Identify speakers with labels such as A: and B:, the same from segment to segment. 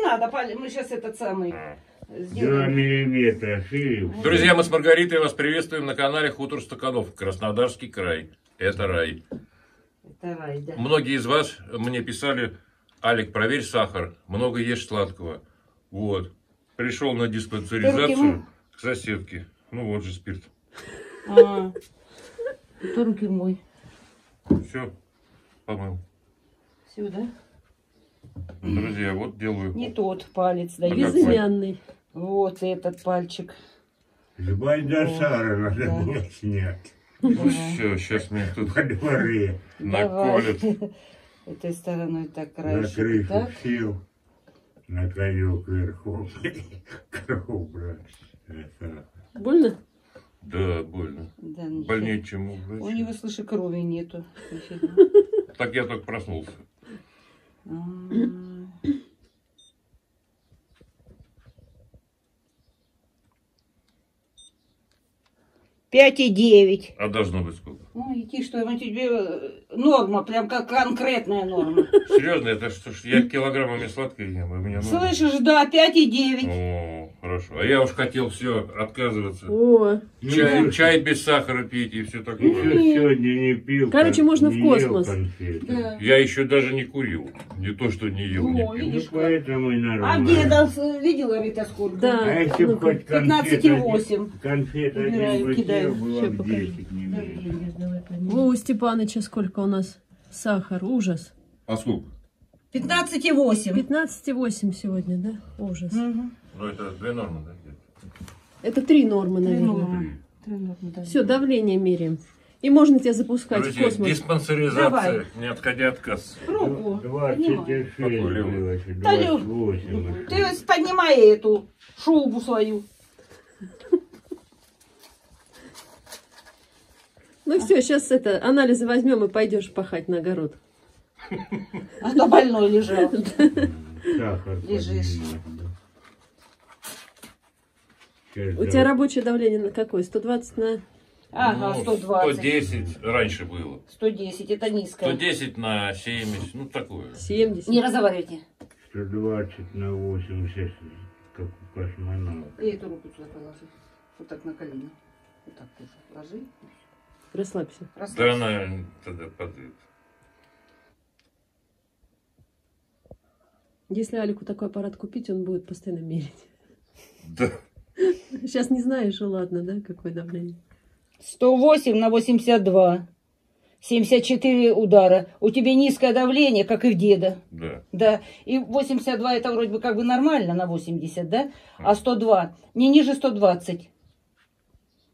A: надо, мы сейчас этот самый...
B: 2 миллиметра шире.
C: Друзья, мы с Маргаритой вас приветствуем на канале Хутор Стаканов, Краснодарский край. Это рай.
A: Это рай, да.
C: Многие из вас мне писали: Алик, проверь сахар, много ешь сладкого. Вот. Пришел на диспансеризацию к соседке. Ну вот же спирт.
A: Это руки мой.
C: Все, помыл.
A: Все, да?
C: Друзья, вот делаю.
A: Не тот палец, да.
D: Безымянный.
A: Вот этот пальчик.
B: С Бальдасара надо было снять.
C: Ну все, сейчас мне тут
B: Во дворе.
C: наколят.
A: Этой стороной так
B: На
A: краешек.
B: крышу
A: Так.
B: сел. На конек вверху. Корову брать.
D: Больно?
C: Да, больно.
A: Да,
C: Больнее, чем у
A: у
C: врача.
A: него, слыши, крови нету.
C: Так я только проснулся.
A: 5,9.
C: А должно быть сколько?
A: Ну, иди, что тебе норма, прям как конкретная норма.
C: Серьезно, это что ж, я килограммами сладкое ем, а мне нужно.
A: Слышишь, да, 5,9.
C: О, хорошо. А я уж хотел все отказываться.
D: О.
C: Чай без сахара пить и все такое.
B: Еще сегодня не пил.
D: Короче, можно в
B: не ел
D: космос.
B: конфеты.
A: Да.
C: Я еще даже не курил. Не то, что не ел, не
A: О,
C: пил.
B: Ну,
A: видишь, как.
B: поэтому и
A: А
B: нормально.
A: деда видела, Рита, сколько?
D: Да.
B: А если бы
D: Ну-ка.
B: хоть конфет
A: 15,8.
B: конфет
A: Убираю,
B: один бы
A: кидаю.
B: съел, было
D: Ща
B: бы
D: покажу.
B: 10 не меньше.
D: О, у Степаныча сколько у нас сахар. Ужас.
C: А сколько?
A: 15,8.
D: 15,8 сегодня, да? Ужас.
A: Мгм.
C: Ну, это 2 нормы, да?
D: Это 3 нормы,
A: Три
D: наверное.
A: нормы. Три нормы, да.
D: Все, давление меряем. И можно тебя запускать в
C: Друзья,
D: космос.
C: диспансеризация,
A: Давай.
C: не отходя от кассы.
A: Руку.
B: 26
C: Какой
B: было,
C: левый?
B: 28.
A: Ты поднимай эту шубу свою.
D: Ну все, сейчас это анализы возьмем и пойдешь пахать на огород.
A: А то больной лежал.
B: Сахар
A: Лежишь.
B: поднимать, да. Сейчас
D: У тебя рабочее давление на какое? 120 на...
A: Ага,
C: Ну,
A: 120.
C: 110 раньше было.
A: 110, это низкое.
C: 110 на 70, ну такое.
D: 70.
A: Не разговаривайте.
B: 120 на 80, как у космонавта.
A: И эту руку туда положи. Вот так на колено. Вот так тоже. Ложи.
D: Расслабься.
C: Да
A: Расслабься.
C: она тогда падает.
D: Если Алику такой аппарат купить, он будет постоянно мерить.
C: Да.
D: Сейчас не знаешь, и ладно, да, какое давление?
A: 108 на 82. 74 удара. У тебя низкое давление, как и в деда.
C: Да.
A: Да. И 82 это вроде бы как бы нормально на 80, да? А 102 не ниже 120.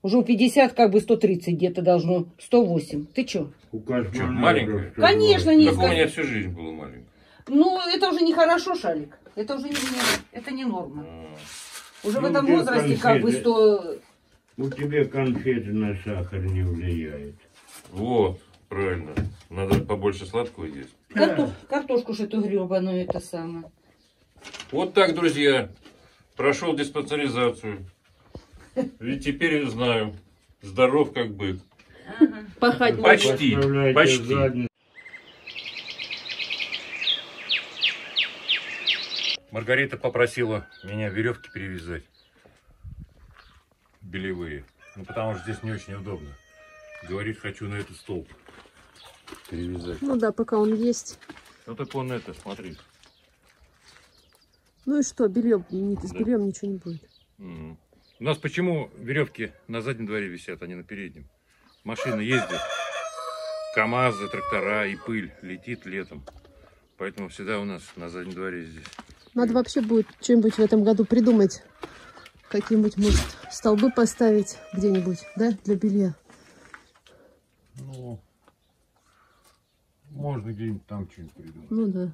A: Уже у 50 как бы 130 где-то должно. 108. Ты чё?
B: У космонавта
C: маленькая?
B: 120.
A: Конечно,
C: Так
A: низко.
C: у меня всю жизнь было маленько.
A: Ну, это уже нехорошо, Шалик. Это уже это не норма. Уже в
B: Ну,
A: этом
B: где
A: возрасте как бы
B: конфеты?
A: 100...
B: У тебя конфеты на сахар не влияет.
C: Вот, правильно. Надо побольше сладкого есть.
A: Картошку ж эту гребаную, это самое.
C: Вот так, друзья. Прошел диспансеризацию. И теперь знаю. Здоров как бык.
D: Пахать можно.
C: Почти.
B: Поставляете
C: Почти.
B: задницу.
C: Маргарита попросила меня веревки перевязать. Белевые. Ну, потому что здесь не очень удобно. Говорит, хочу на этот столб перевязать.
D: Ну да, пока он есть.
C: Ну, так он это, смотри.
D: Ну и что, белье, с
C: Да.
D: бельем ничего не будет.
C: У нас почему веревки на заднем дворе висят, а не на переднем? Машины ездят, КАМАЗы, трактора и пыль летит летом. Поэтому всегда у нас на заднем дворе здесь.
D: Надо вообще будет что-нибудь в этом году придумать. Какие-нибудь, может, столбы поставить где-нибудь, да, для белья.
C: Ну, можно где-нибудь там что-нибудь придумать.
D: Ну да.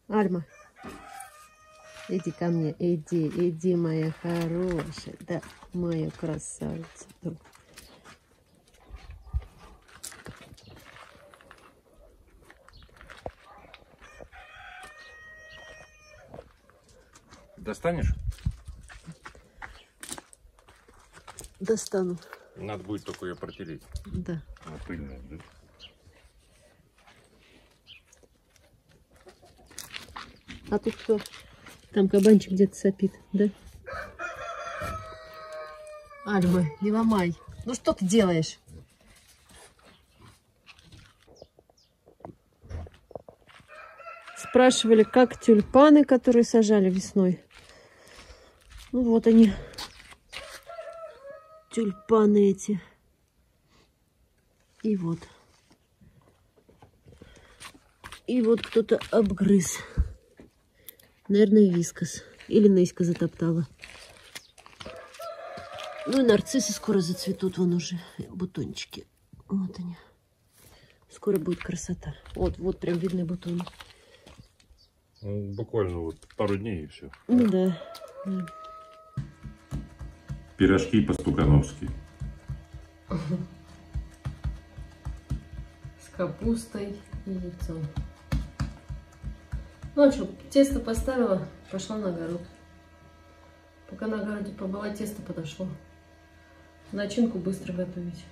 D: Альма, иди ко мне, иди, моя хорошая, да, моя красавица.
C: Достанешь?
D: Достану,
C: Надо будет только ее протереть.
D: да.
C: Она пыльная, да?
D: А тут кто? Там кабанчик где-то сопит, да? Альма, не ломай. Ну что ты делаешь? Спрашивали, как тюльпаны, которые сажали весной. Ну вот они. Тюльпаны эти. И вот. И вот кто-то обгрыз. Наверное, вискас. Или Неська затоптала. Ну и нарциссы скоро зацветут. Вон уже бутончики. Вот они. Скоро будет красота. Вот прям видны бутоны.
C: Ну, буквально вот пару дней и все.
D: Ну да.
C: Пирожки по-стукановски.
D: С капустой и яйцом. Ну а что, тесто поставила, пошла на огород. Пока на огороде побыла, тесто подошло. Начинку быстро готовить.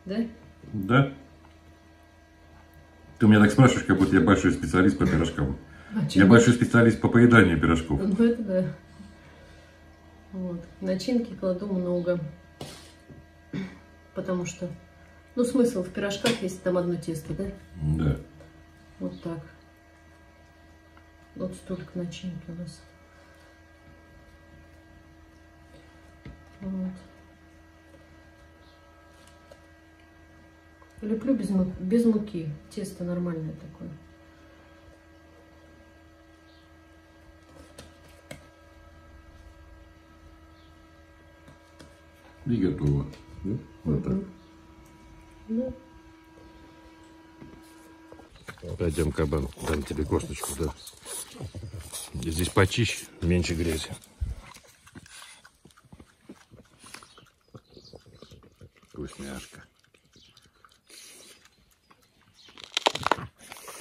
D: Да?
C: Да. Ты меня так спрашиваешь, как будто я большой специалист по пирожкам. Я большой специалист по поеданию пирожков.
D: Ну это да. Вот. Начинки кладу много. Потому что, ну смысл в пирожках, если там одно тесто, да?
C: Да.
D: Вот так. Вот столько начинки у нас. Вот. Леплю без муки. Тесто нормальное такое.
C: И готово. Да? Вот так.
D: Да.
C: Пойдем, кабан, дам тебе косточку, да. Здесь почище, меньше грязи. Вкусняшка.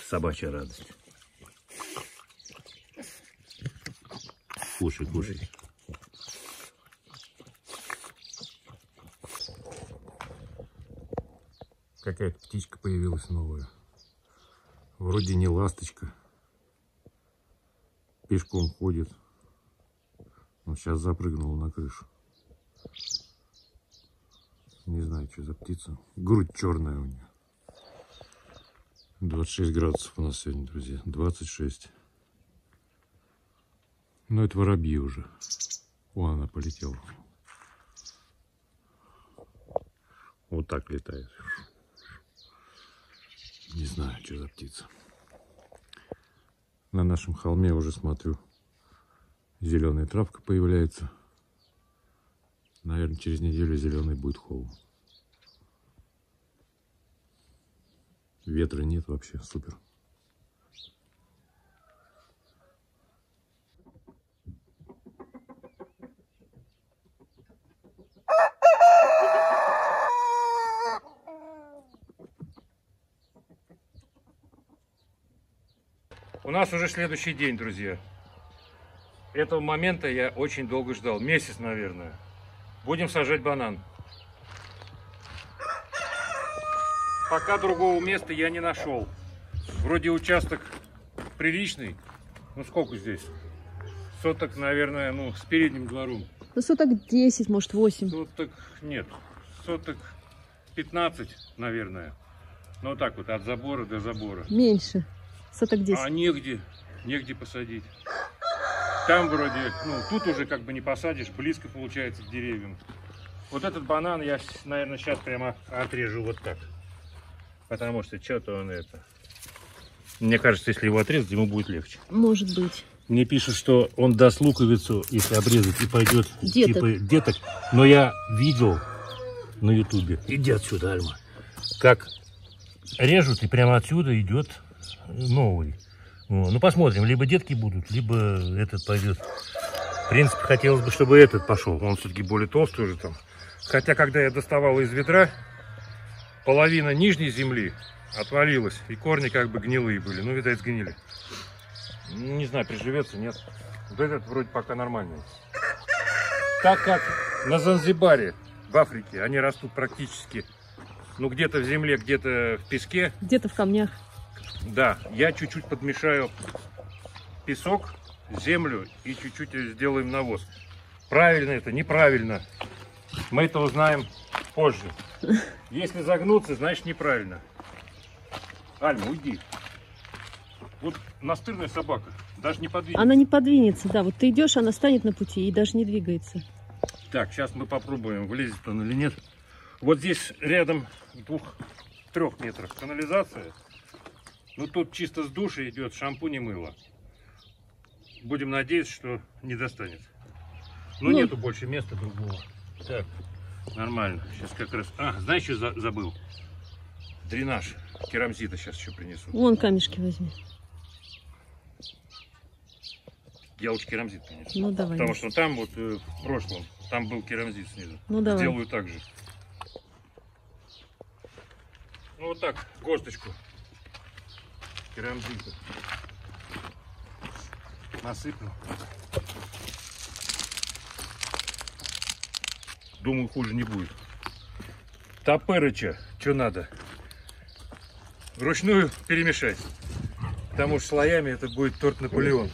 C: Собачья радость. Кушай, кушай. Какая-то птичка появилась новая. Вроде не ласточка. Пешком ходит. Но сейчас запрыгнула на крышу. Не знаю, что за птица. Грудь черная у нее. 26 градусов у нас сегодня, друзья. 26. Но это воробьи уже. Вон она полетела. Вот так летает. Не знаю, что за птица. На нашем холме уже смотрю, зеленая травка появляется. Наверное, через неделю зеленый будет холм. Ветра нет вообще, супер. У нас уже следующий день, друзья. Этого момента я очень долго ждал. Месяц, наверное. Будем сажать банан. Пока другого места я не нашел. Вроде участок приличный. Ну сколько здесь? Соток, наверное, ну с передним двором.
D: Ну соток 10, может 8.
C: Соток нет. Соток 15, наверное. Ну вот так вот, от забора до забора.
D: Меньше. Соток 10.
C: А негде посадить. Там вроде, ну тут уже как бы не посадишь, близко получается к деревьям. Вот этот банан я, наверное, сейчас прямо отрежу вот так. Потому что что-то он это... Мне кажется, если его отрезать, ему будет легче.
D: Может быть.
C: Мне пишут, что он даст луковицу, если обрезать, и пойдет
D: деток.
C: Типа деток. Но я видел на ютубе, иди отсюда, Альма, как режут, и прямо отсюда идет новый. Ну, посмотрим, либо детки будут, либо этот пойдет. В принципе, хотелось бы, чтобы этот пошел. Он все-таки более толстый уже там. Хотя, когда я доставал из ведра, половина нижней земли отвалилась, и корни как бы гнилые были. Ну, видать, сгнили. Не знаю, приживется, нет. Вот этот вроде пока нормальный. Так как на Занзибаре, в Африке, они растут практически, ну, где-то в земле, где-то в песке.
D: Где-то в камнях.
C: Да, я чуть-чуть подмешаю песок, землю и чуть-чуть сделаем навоз. Правильно это, неправильно. Мы это узнаем позже. Если загнуться, значит неправильно. Альма, уйди. Вот настырная собака, даже не подвинется.
D: Она не подвинется, да. Вот ты идешь, она станет на пути и даже не двигается.
C: Так, сейчас мы попробуем, влезет он или нет. Вот здесь рядом 2-3 метрах канализация. Ну тут чисто с души идет шампунь и мыло. Будем надеяться, что не достанет. Но
D: Ну.
C: нету больше места другого. Так, нормально. Сейчас как раз... А, знаешь, что забыл? Дренаж. Керамзита сейчас еще принесу.
D: Вон камешки возьми.
C: Я лучше керамзит принесу.
D: Ну давай.
C: Потому что там вот в прошлом, там был керамзит снизу.
D: Ну давай.
C: Сделаю так же. Ну вот так, горсточку керамзита. Насыплю. Думаю, хуже не будет. Топырыча, что надо? Вручную перемешать. Потому что слоями это будет торт Наполеон.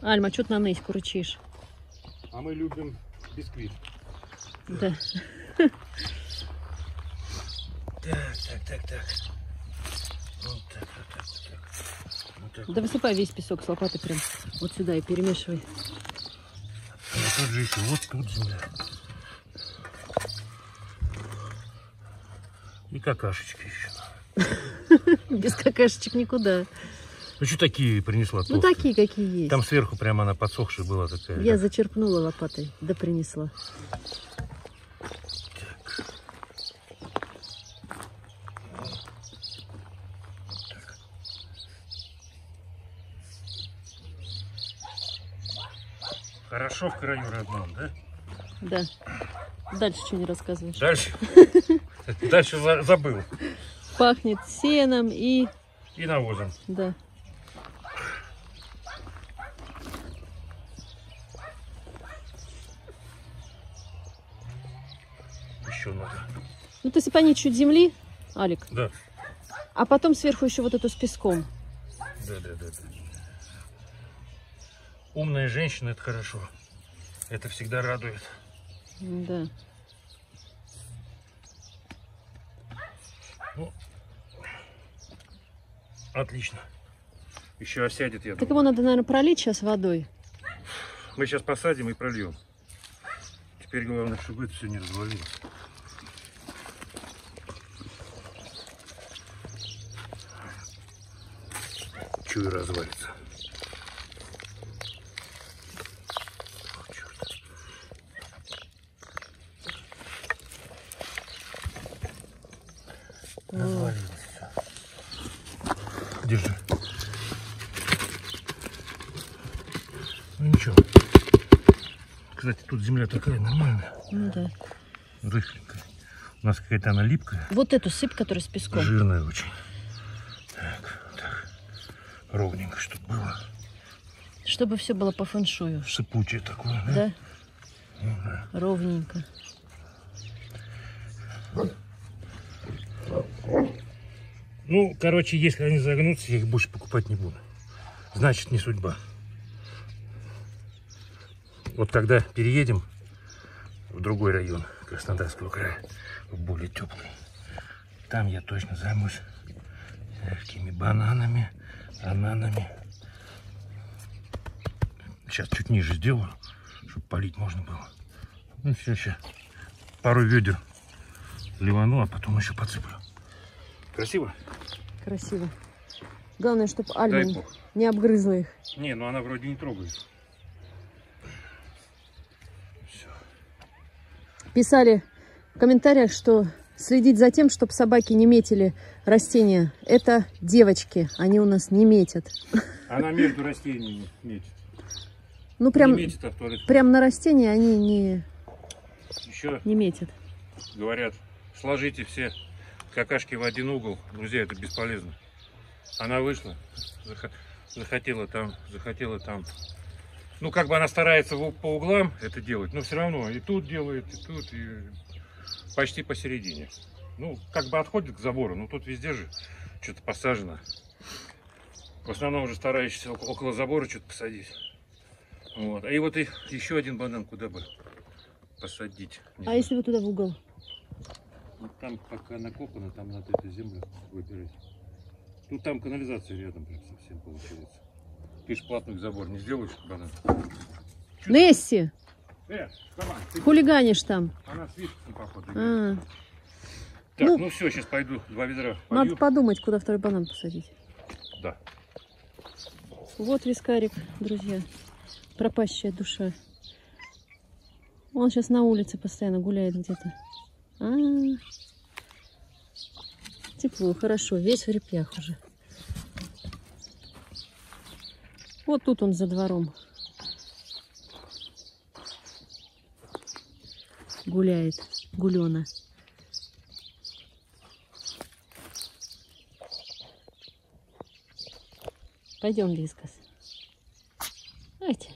D: Альма, что ты на Неську рычишь?
C: А мы любим бисквит.
D: Да.
C: Так. Вот так. Вот так.
D: Да высыпай весь песок с лопаты прям вот сюда и перемешивай.
C: А тут же еще, вот тут земля. И какашечки еще.
D: Без какашечек никуда.
C: Ну что такие принесла?
D: Ну
C: толстые?
D: такие, какие есть.
C: Там сверху прямо она подсохшая была такая.
D: Я
C: да?
D: зачерпнула лопатой, да принесла.
C: Хорошо в краю родном, да?
D: Да. Дальше что не рассказываешь?
C: Дальше? Дальше забыл.
D: Пахнет сеном и...
C: И навозом.
D: Да.
C: Еще надо.
D: Ну ты сыпани чуть земли, Алик,
C: Да.
D: а потом сверху еще вот эту с песком.
C: Да. Умная женщина — это хорошо. Это всегда радует.
D: Да.
C: Ну, отлично. Еще осядет, я
D: Так
C: думаю.
D: его надо, наверное, пролить сейчас водой.
C: Мы сейчас посадим и прольем. Теперь главное, чтобы это все не развалилось. Чую, развалится. Ох, черт. Развалилось все. Держи. Ну ничего. Кстати, тут земля такая нормальная,
D: Ну да.
C: рыхленькая. У нас какая-то она липкая,
D: Вот эту сыпь, которая с песком.
C: жирная очень. Так. Ровненько, чтобы было.
D: Чтобы все было по фэншую.
C: Сыпучее такое, да?
D: Да?
C: Ну, да.
D: Ровненько.
C: Ну, короче, если они загнутся, я их больше покупать не буду. Значит, не судьба. Вот когда переедем в другой район Краснодарского края, в более теплый, там я точно займусь такими бананами, ананами. Сейчас чуть ниже сделаю, чтобы полить можно было. Ну, все, сейчас пару ведер ливану, а потом еще подсыплю. Красиво?
D: Красиво. Главное, чтобы Альма
C: Дай
D: не,
C: бог.
D: не обгрызла их.
C: Не, ну она вроде не трогает. Все.
D: Писали в комментариях, что следить за тем, чтобы собаки не метили растения. Это девочки, они у нас не метят.
C: Она между растениями метит.
D: Ну прям,
C: Не метит, а в туалет.
D: прям на растения они
C: Еще
D: не метят.
C: говорят, сложите все какашки в один угол. Друзья, это бесполезно. Она вышла, захотела там. Ну, как бы она старается по углам это делать, но все равно и тут делает, и тут, и почти посередине. Ну, как бы отходит к забору, но тут везде же что-то посажено. В основном уже стараюсь около забора что-то посадить. Вот. И вот и еще один банан куда бы посадить. Не знаю.
D: если вы туда в угол?
C: Вот там пока накопано, там надо эту землю выбирать. Тут там канализация рядом прям совсем получается. Ты ж платный забор не сделаешь, банан?
D: Несси,
C: Сама, ты...
D: хулиганишь там.
C: Она с вишком, походу.
D: А,
C: Так, ну все, сейчас пойду 2 ведра
D: надо
C: полью.
D: подумать, куда второй банан посадить.
C: Да.
D: Вот вискарик, друзья. Пропащая душа. Он сейчас на улице постоянно гуляет где-то. Тепло, хорошо. Весь в репьях уже. Вот тут он за двором. Гуляет. Гулена. Пойдем, Вискас. Давайте.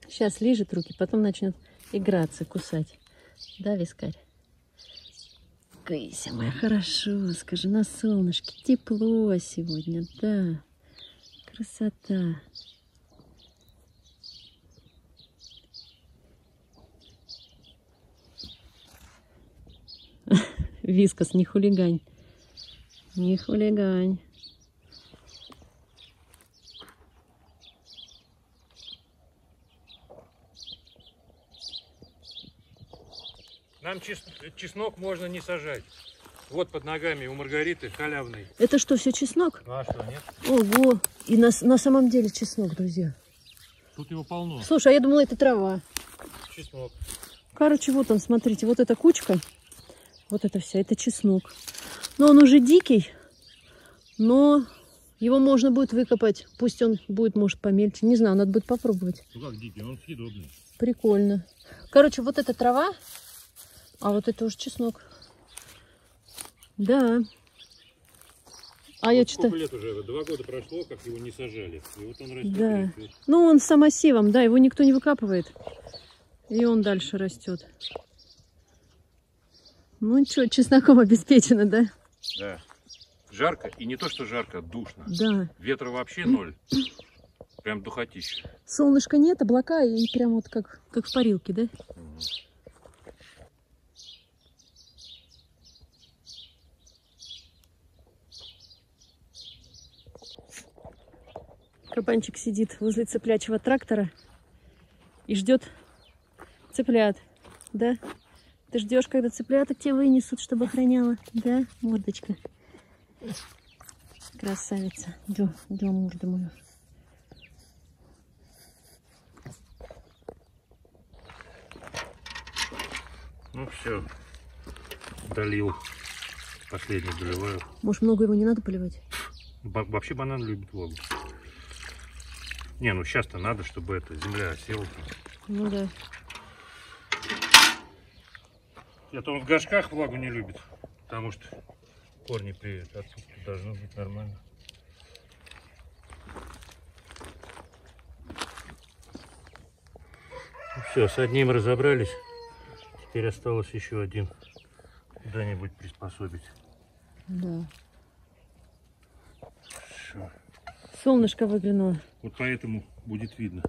D: Сейчас лижет руки, потом начнет играться, кусать. Да, Вискарь? Кыся моя, хорошо, скажи, на солнышке. Тепло сегодня, да. Красота. Вискас, не хулигань. Не хулигань.
C: Нам чеснок можно не сажать. Вот под ногами у Маргариты халявный.
D: Это что, все чеснок?
C: Ну а что, нет?
D: Ого! И на самом деле чеснок, друзья.
C: Тут его полно.
D: Слушай, а я думала, это трава.
C: Чеснок.
D: Короче, вот он, смотрите, вот эта кучка. Вот это вся, это чеснок. Но он уже дикий, но его можно будет выкопать. Пусть он будет, может, помельче. Не знаю, надо будет попробовать.
C: Ну как дикий, он съедобный.
D: Прикольно. Короче, вот это трава, а вот это уже чеснок. Да. А я что-то...
C: Сколько лет уже? 2 года прошло, как его не сажали. И вот он растет.
D: Да.
C: Растет.
D: Ну, он самосевом, да, его никто не выкапывает. И он дальше растет. Ну что, чесноком обеспечено, да?
C: Да. Жарко, и не то, что жарко, душно.
D: Да.
C: Ветра вообще 0. Прям духотища.
D: Солнышка нет, облака, и прям вот как в парилке, да?
C: Угу.
D: Кабанчик сидит возле цыплячьего трактора и ждет цыплят, да? Ты ждешь, когда цыпляток тебе вынесут, чтобы охраняла, да, мордочка? Красавица. Где морда моя?
C: Ну все, долил. Последний доливаю.
D: Может, много его не надо поливать?
C: Вообще банан любит влагу. Не, ну сейчас-то надо, чтобы эта земля осела.
D: Ну да.
C: Это он в горшках влагу не любит, потому что корни при отсутствии должно быть нормально. Ну все, с одним разобрались. Теперь осталось еще один куда-нибудь приспособить.
D: Да.
C: Все.
D: Солнышко выглянуло.
C: Вот поэтому будет видно,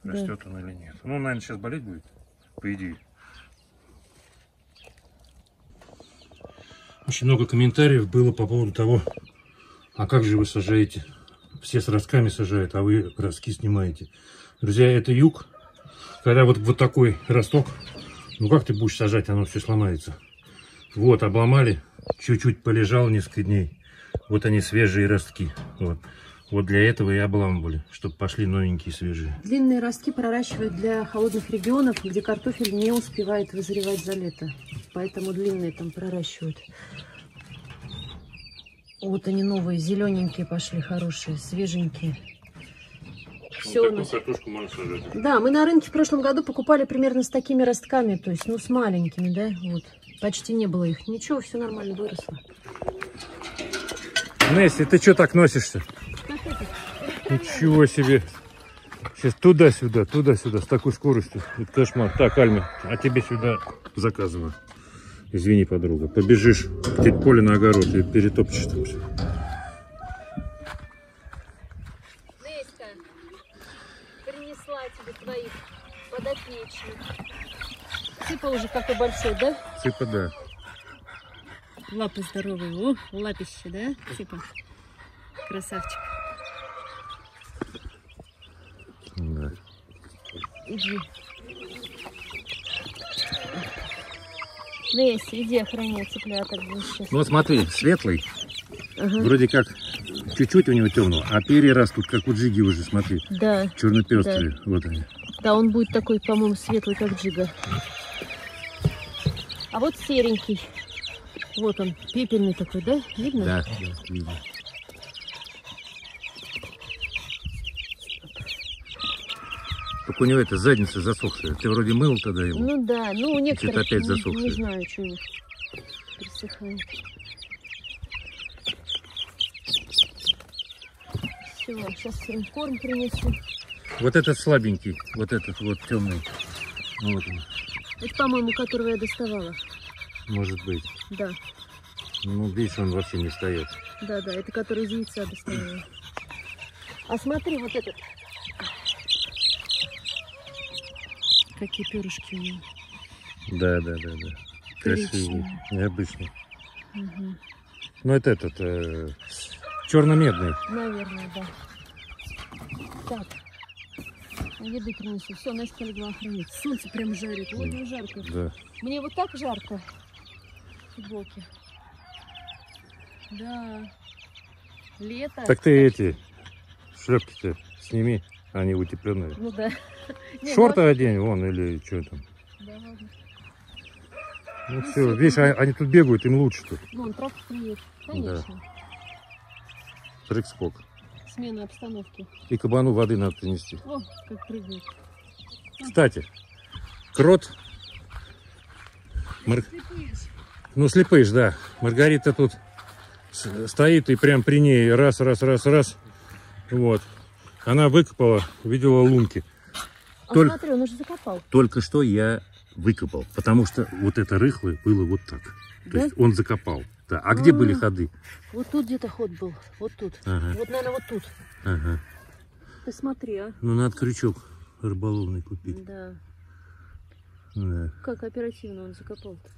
D: Да.
C: растет он или нет. Ну, наверное, сейчас болеть будет, по идее. Очень много комментариев было по поводу того, а как же вы сажаете? Все с ростками сажают, а вы ростки снимаете. Друзья, это юг. Когда вот такой росток, ну как ты будешь сажать, оно все сломается. Вот, обломали, чуть-чуть полежал несколько дней. Вот они, свежие ростки. Вот для этого и обламывали, чтобы пошли новенькие, свежие.
D: Длинные ростки проращивают для холодных регионов, где картофель не успевает вызревать за лето. Поэтому длинные там проращивают. Вот они новые, зелененькие пошли, хорошие, свеженькие. Все у нас.
C: Картошку можно сажать.
D: Да, мы на рынке в прошлом году покупали примерно с такими ростками, то есть, ну, с маленькими, да, вот. Почти не было их. Ничего, все нормально выросло.
C: Несси, ты что так носишься? Ничего себе. Сейчас туда-сюда, туда-сюда, с такой скоростью. Это кошмар. Так, Альма, а тебе сюда заказываю. Извини, подруга. Побежишь в поле на огород и перетопчешь там все.
D: Неська, принесла тебе твоих подопечных. Цыпа уже какой большой, да?
C: Цыпа, да.
D: Лапы здоровые. О, лапище, да, Цыпа? Красавчик.
C: Да.
D: Иди. Неся, иди охраняй цыпляток.
C: Ну вот смотри, светлый.
D: Ага.
C: Вроде как чуть-чуть у него темного, а перья растут, как у Джиги уже, смотри.
D: Да.
C: Черно-пестрые.
D: Да.
C: Вот они.
D: Да, он будет такой, по-моему, светлый, как Джига. А вот серенький. Вот он, пепельный такой, да? Видно?
C: Да, видно. Только у него эта задница засохшая. Ты вроде мыл тогда его.
D: Ну да, ну у некоторых,
C: опять
D: не
C: засохшее.
D: знаю, что у них пересыхает. Все, сейчас им корм принесу.
C: Вот этот слабенький, вот этот вот темный. Вот он,
D: Это, по-моему, которого я доставала.
C: может быть.
D: Да,
C: Ну, видишь, он вообще не встает.
D: да, да, это который из яйца доставала. А смотри, вот этот. Какие перышки у него.
C: Да. Красивый,
D: Коричневый.
C: необычный.
D: Угу.
C: Ну, это этот, черно-медный.
D: Наверное, да. Так. Еды принесу. Все, Настя легла охранять. Солнце прям жарит. Ой, мне жарко.
C: Да.
D: Мне вот так жарко. В футболке. Да. Лето.
C: Так ты эти шлепки-то сними, они утепленные.
D: Ну да. Не,
C: Шорты одень, вон, или что там.
D: Да, ладно.
C: Ну все, видишь, они тут бегают, им лучше тут.
D: Ну, он травку клюет. Конечно.
C: Трек-скок.
D: Смена обстановки.
C: И кабану воды надо принести.
D: О, как прыгает.
C: Кстати, крот. Ну, слепыш, да. Маргарита тут стоит и прям при ней раз. Вот. Она выкопала, увидела лунки.
D: А смотри, он уже закопал.
C: Только что я выкопал, потому что вот это рыхлое было вот так. То
D: Да?
C: есть он закопал. Да. А где были ходы?
D: Вот тут где-то ход был. Вот тут.
C: Ага.
D: Вот, наверное, вот тут.
C: Ага.
D: Ты смотри, а.
C: Ну, надо крючок рыболовный купить.
D: Да.
C: Да.
D: Как оперативно он закопал-то.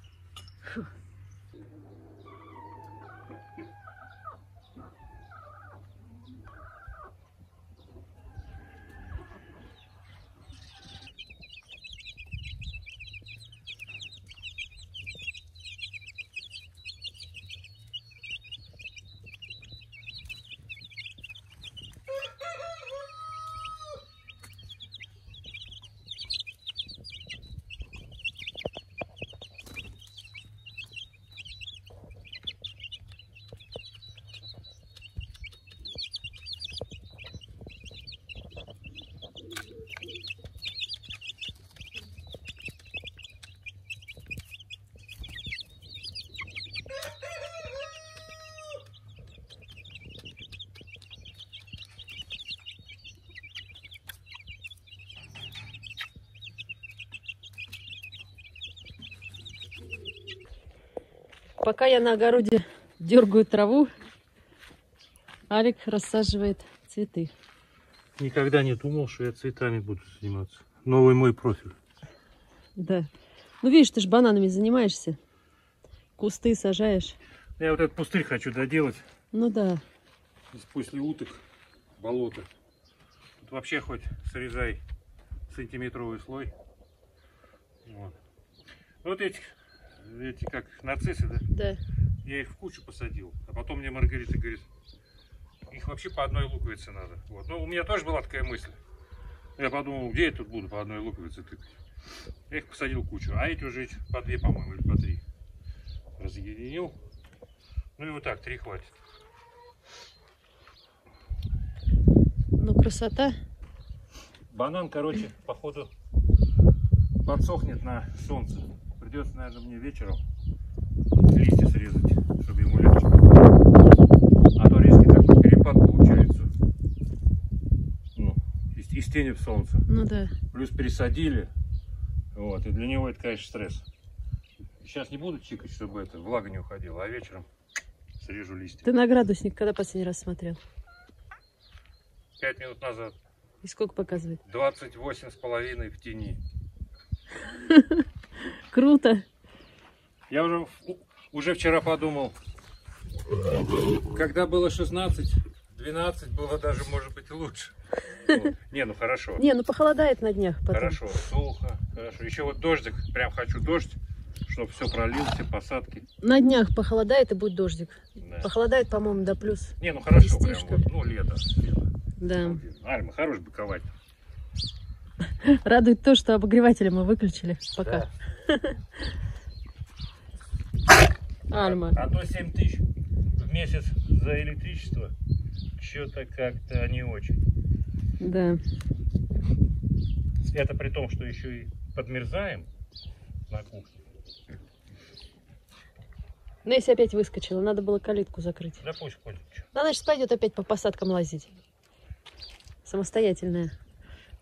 D: Пока я на огороде дергаю траву, Алик рассаживает цветы.
C: Никогда не думал, что я цветами буду заниматься. Новый мой профиль.
D: Да. Ну, видишь, ты же бананами занимаешься. Кусты сажаешь.
C: Я вот этот пустырь хочу доделать.
D: Ну да.
C: После уток болото. Тут вообще хоть срезай сантиметровый слой. Вот. Вот эти как нарциссы, да?
D: Да.
C: Я их в кучу посадил. А потом мне Маргарита говорит, их вообще по одной луковице надо. Вот. Ну, у меня тоже была такая мысль. Я подумал, где я тут буду по одной луковице тыкать. Я их посадил в кучу. А эти уже по две, по-моему, или по три. Разъединил. Ну и вот так, 3 хватит.
D: Ну, красота.
C: Банан, короче, походу подсохнет на солнце. Придется, наверное, мне вечером листья срезать, чтобы ему легче было. А то резкий такой перепад получается. Ну, из тени в солнце.
D: Ну да.
C: Плюс пересадили. Вот, и для него это, конечно, стресс. Сейчас не буду чикать, чтобы это влага не уходила, а вечером срежу листья.
D: Ты на градусник когда последний раз смотрел?
C: 5 минут назад.
D: И сколько показывает?
C: 28,5 в тени.
D: Круто.
C: Я уже вчера подумал, когда было 16, 12, было даже, может быть, лучше. Вот. Не, ну хорошо.
D: Не, ну похолодает на днях потом.
C: Хорошо, сухо, хорошо. Еще вот дождик, прям хочу дождь, чтобы все пролил, все посадки.
D: На днях похолодает и будет дождик.
C: Да.
D: Похолодает, по-моему, до плюс.
C: Не, ну хорошо,
D: 10,
C: прям
D: что
C: вот,
D: ли?
C: ну лето.
D: Да.
C: Альма, хорош быковать.
D: Радует то, что обогреватели мы выключили пока. Альма.
C: А то 7 тысяч в месяц за электричество, что-то как-то не очень.
D: Да.
C: Это при том, что еще и подмерзаем на кухне.
D: Несси опять выскочила, надо было калитку закрыть.
C: Да пусть ходит.
D: Она сейчас пойдет опять по посадкам лазить. Самостоятельная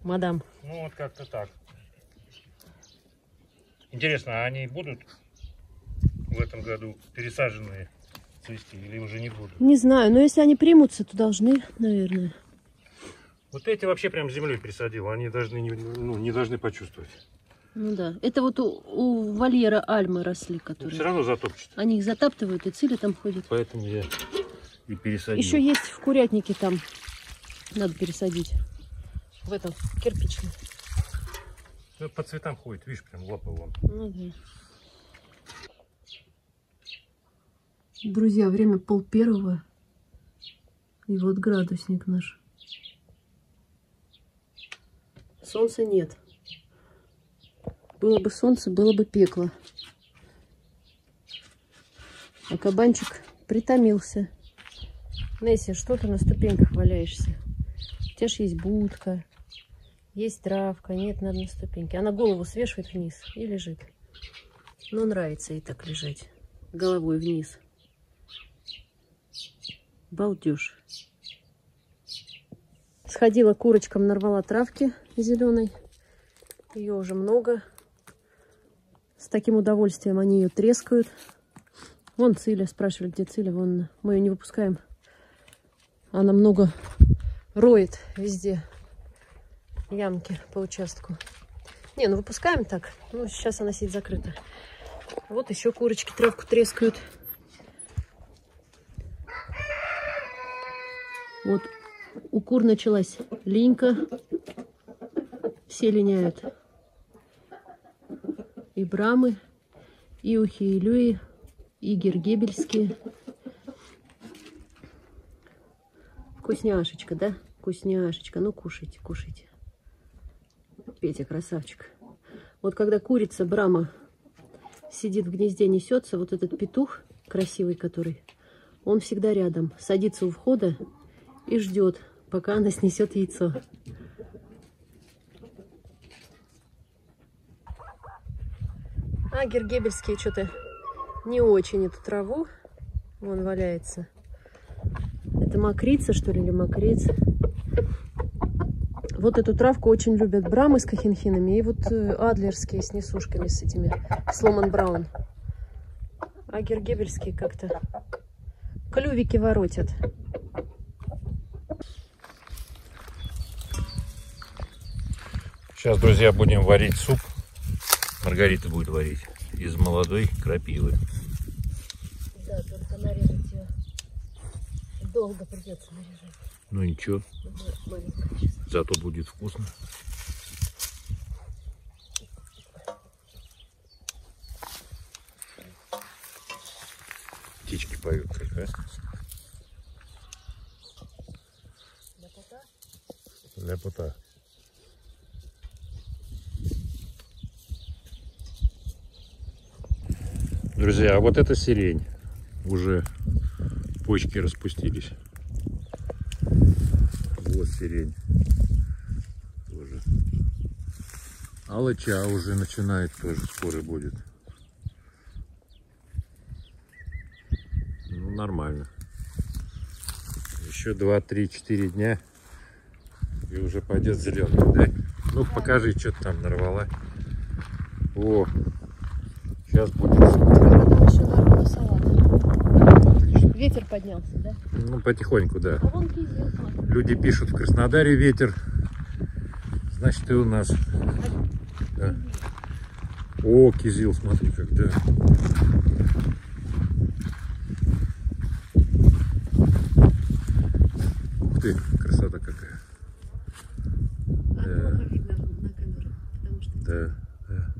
D: мадам.
C: Ну вот как-то так. Интересно, а они будут в этом году пересаженные цвести или уже не будут?
D: Не знаю, но если они примутся, то должны, наверное.
C: Вот эти вообще прям землей пересадил, они должны не должны почувствовать.
D: Ну да. Это вот у вольера альмы росли, которые.
C: Все равно затопчет.
D: Они их затаптывают, и цили там ходят.
C: Поэтому я и пересадил.
D: Еще есть в курятнике там. Надо пересадить. В этом кирпичном.
C: Ну, по цветам ходит, видишь, прям лапы вон.
D: Ну да. Друзья, время 12:30. И вот градусник наш. Солнца нет. Было бы солнце, было бы пекло. А кабанчик притомился. Несси, что ты на ступеньках валяешься? У тебя же есть будка, есть травка. Нет, надо на ступеньке. Она голову свешивает вниз и лежит. Но нравится ей так лежать. Головой вниз. Балдеж. Сходила к курочкам, нарвала травки зеленой. Ее уже много. С таким удовольствием они ее трескают. Вон Циля, спрашивали, где Циля. Вон, мы ее не выпускаем. Она много роет везде ямки по участку. Не, ну выпускаем так. Ну, сейчас она сидит закрыта. Вот еще курочки травку трескают. Вот у кур началась линька. Все линяют. И брамы, и ухи, и люи, и гергебельские. Вкусняшечка, да? Вкусняшечка. Ну, кушайте, кушайте. Петя, красавчик. Вот когда курица брама сидит в гнезде, несется, вот этот петух красивый, который, он всегда рядом. Садится у входа и ждет, пока она снесет яйцо. А гергебельские что-то не очень эту траву. Вон валяется. Это мокрица, что ли, или мокриц? Вот эту травку очень любят брамы с кахенхинами и вот адлерские с несушками, с этими, с Ломан Браун. А гергебельские как-то клювики воротят.
C: Сейчас, друзья, будем варить суп. Маргарита будет варить из молодой крапивы.
D: Да, только нарезать ее долго придется нарезать.
C: Ну ничего, зато будет вкусно. Птички поют только, а? Ляпота. Друзья, а вот это сирень. Уже почки распустились. Вот сирень. Тоже. Алыча уже начинает, тоже скоро будет. Ну, нормально. Еще 2, 3, 4 дня. И уже пойдет зеленый, да? Ну, покажи, что ты там нарвала. О, Сейчас будет.
D: Там еще на салат.
C: Отлично.
D: Ветер поднялся, да?
C: Ну, потихоньку, да.
D: А вон кизил, смотри.
C: Люди пишут, в Краснодаре ветер. Значит, и у нас. Да. О, кизил, смотри, как, да. Ух ты, красота какая.
D: А плохо видно на камеру, потому что
C: Да, да.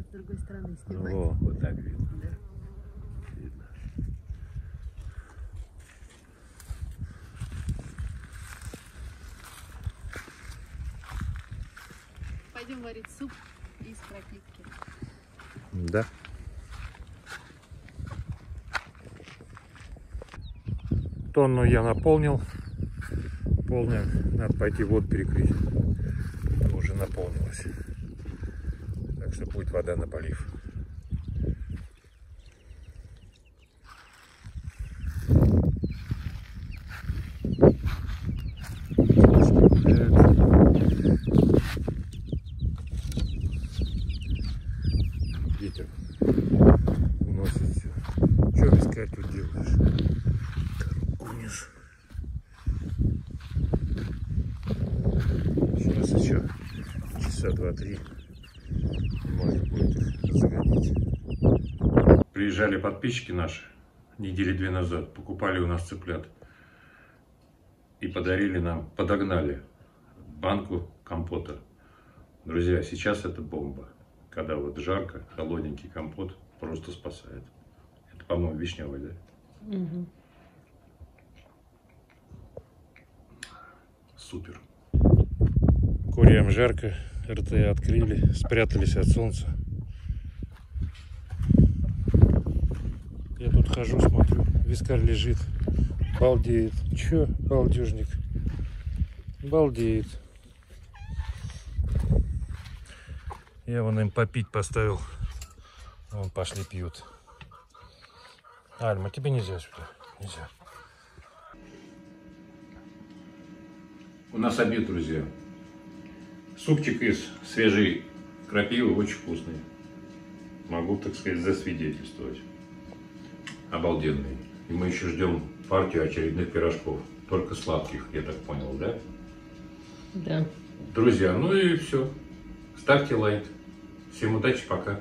D: надо с другой стороны снимать.
C: О, вот так видно.
D: Да.
C: Видно.
D: Пойдем варить суп из пропитки.
C: Да. Тонну я наполнил. Полная. Надо пойти воду перекрыть. Уже наполнилась. Так что будет вода на полив. Ветер уносит все. Что искать тут делаешь? Коробку вниз. Сейчас еще часа 2-3 можно будет их загонять. Приезжали подписчики наши недели 2 назад, покупали у нас цыплят и подарили нам, подогнали банку компота. Друзья, сейчас это бомба. Когда вот жарко, холодненький компот просто спасает. Это, по-моему, вишневый, да?
D: Угу.
C: Супер. Курям жарко, РТ открыли, спрятались от солнца. Я тут хожу, смотрю, вискарь лежит, балдеет. Чё, балдежник? Балдеет. Я вон им попить поставил. Вон пошли пьют. Альма, тебе нельзя сюда. Нельзя. У нас обед, друзья. Супчик из свежей крапивы очень вкусный. Могу, так сказать, засвидетельствовать. Обалденный. И мы еще ждем партию очередных пирожков. Только сладких, я так понял, да?
A: Да.
C: Друзья, ну и все. Ставьте лайк. Всем удачи, пока.